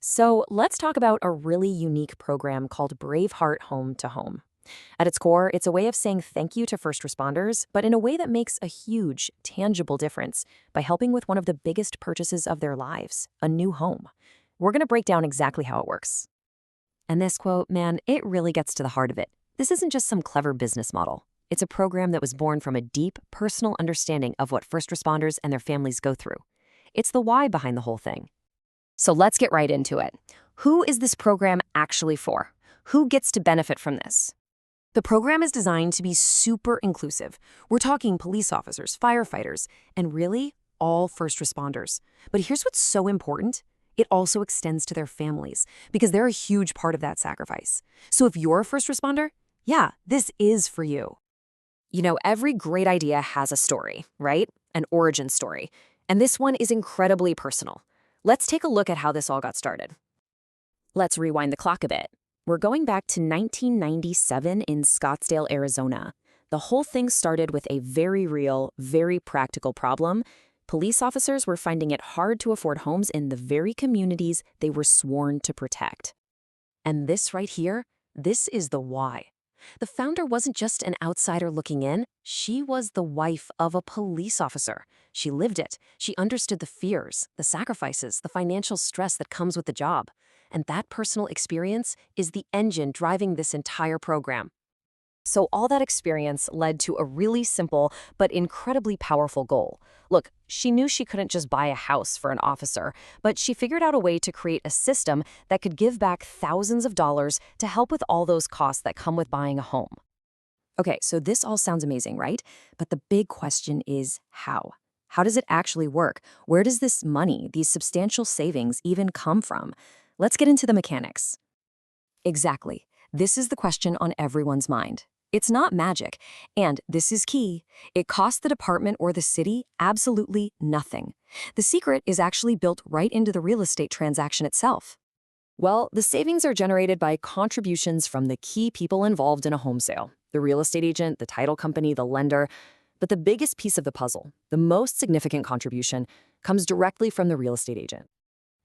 So let's talk about a really unique program called Braveheart Home to Home. At its core, it's a way of saying thank you to first responders, but in a way that makes a huge, tangible difference by helping with one of the biggest purchases of their lives, a new home. We're going to break down exactly how it works. And this quote, man, it really gets to the heart of it. This isn't just some clever business model. It's a program that was born from a deep, personal understanding of what first responders and their families go through. It's the why behind the whole thing. So let's get right into it. Who is this program actually for? Who gets to benefit from this? The program is designed to be super inclusive. We're talking police officers, firefighters, and really all first responders. But here's what's so important. It also extends to their families because they're a huge part of that sacrifice. So if you're a first responder, yeah, this is for you. You know, every great idea has a story, right? An origin story. And this one is incredibly personal. Let's take a look at how this all got started. Let's rewind the clock a bit. We're going back to 1997 in Scottsdale, Arizona. The whole thing started with a very real, very practical problem. Police officers were finding it hard to afford homes in the very communities they were sworn to protect. And this right here, this is the why. The founder wasn't just an outsider looking in. She was the wife of a police officer. She lived it. She understood the fears, the sacrifices, the financial stress that comes with the job. And that personal experience is the engine driving this entire program. So all that experience led to a really simple but incredibly powerful goal. Look, she knew she couldn't just buy a house for an officer, but she figured out a way to create a system that could give back thousands of dollars to help with all those costs that come with buying a home. Okay, so this all sounds amazing, right? But the big question is how? How does it actually work? Where does this money, these substantial savings, even come from? Let's get into the mechanics. Exactly. This is the question on everyone's mind. It's not magic, and this is key. It costs the department or the city absolutely nothing. The secret is actually built right into the real estate transaction itself. Well, the savings are generated by contributions from the key people involved in a home sale, the real estate agent, the title company, the lender. But the biggest piece of the puzzle, the most significant contribution, comes directly from the real estate agent.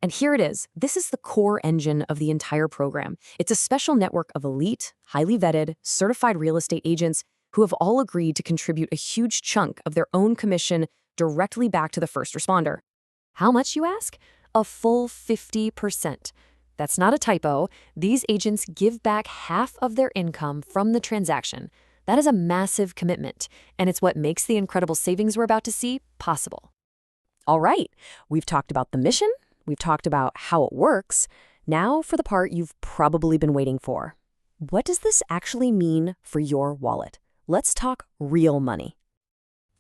And here it is. This is the core engine of the entire program. It's a special network of elite, highly vetted, certified real estate agents who have all agreed to contribute a huge chunk of their own commission directly back to the first responder. How much, you ask? A full 50%. That's not a typo. These agents give back half of their income from the transaction. That is a massive commitment, and it's what makes the incredible savings we're about to see possible. All right, we've talked about the mission. We've talked about how it works. Now for the part you've probably been waiting for. What does this actually mean for your wallet? Let's talk real money.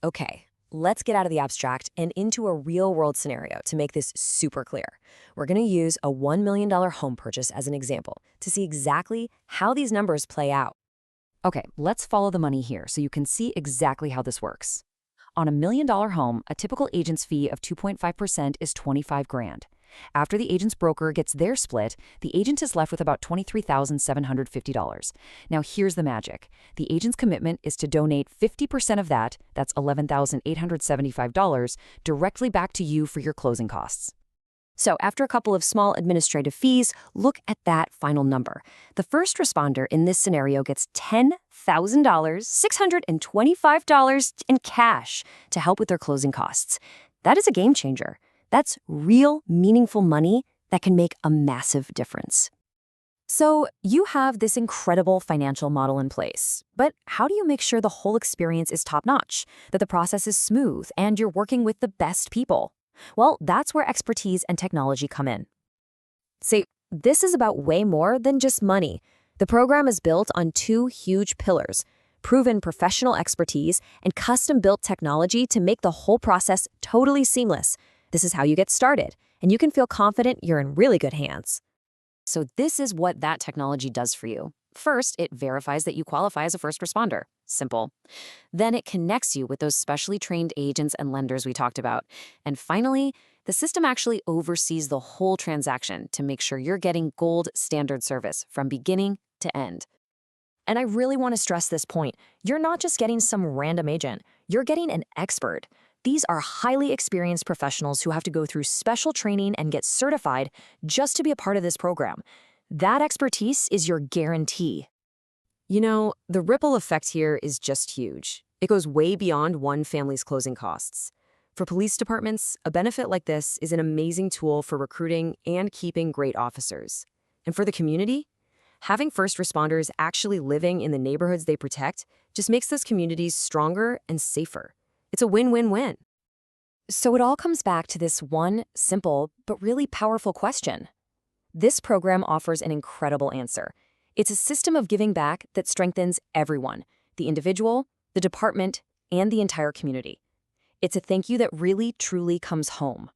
Okay, let's get out of the abstract and into a real-world scenario to make this super clear. We're going to use a $1 million home purchase as an example to see exactly how these numbers play out. Okay, let's follow the money here so you can see exactly how this works. On a $1 million home, a typical agent's fee of 2.5% is $25,000. After the agent's broker gets their split, the agent is left with about $23,750. Now here's the magic. The agent's commitment is to donate 50% of that, that's $11,875, directly back to you for your closing costs. So after a couple of small administrative fees, look at that final number. The first responder in this scenario gets $10,625 in cash to help with their closing costs. That is a game changer. That's real, meaningful money that can make a massive difference. So you have this incredible financial model in place, but how do you make sure the whole experience is top-notch, that the process is smooth, and you're working with the best people? Well, that's where expertise and technology come in. See, this is about way more than just money. The program is built on two huge pillars: proven professional expertise and custom-built technology to make the whole process totally seamless. This is how you get started, and you can feel confident you're in really good hands. So this is what that technology does for you. First, it verifies that you qualify as a first responder. Simple. Then it connects you with those specially trained agents and lenders we talked about. And finally, the system actually oversees the whole transaction to make sure you're getting gold standard service from beginning to end. And I really want to stress this point. You're not just getting some random agent. You're getting an expert. These are highly experienced professionals who have to go through special training and get certified just to be a part of this program. That expertise is your guarantee. The ripple effect here is just huge. It goes way beyond one family's closing costs. For police departments, a benefit like this is an amazing tool for recruiting and keeping great officers. And for the community, having first responders actually living in the neighborhoods they protect just makes those communities stronger and safer. It's a win-win-win. So it all comes back to this one simple but really powerful question. This program offers an incredible answer. It's a system of giving back that strengthens everyone, the individual, the department, and the entire community. It's a thank you that really, truly comes home.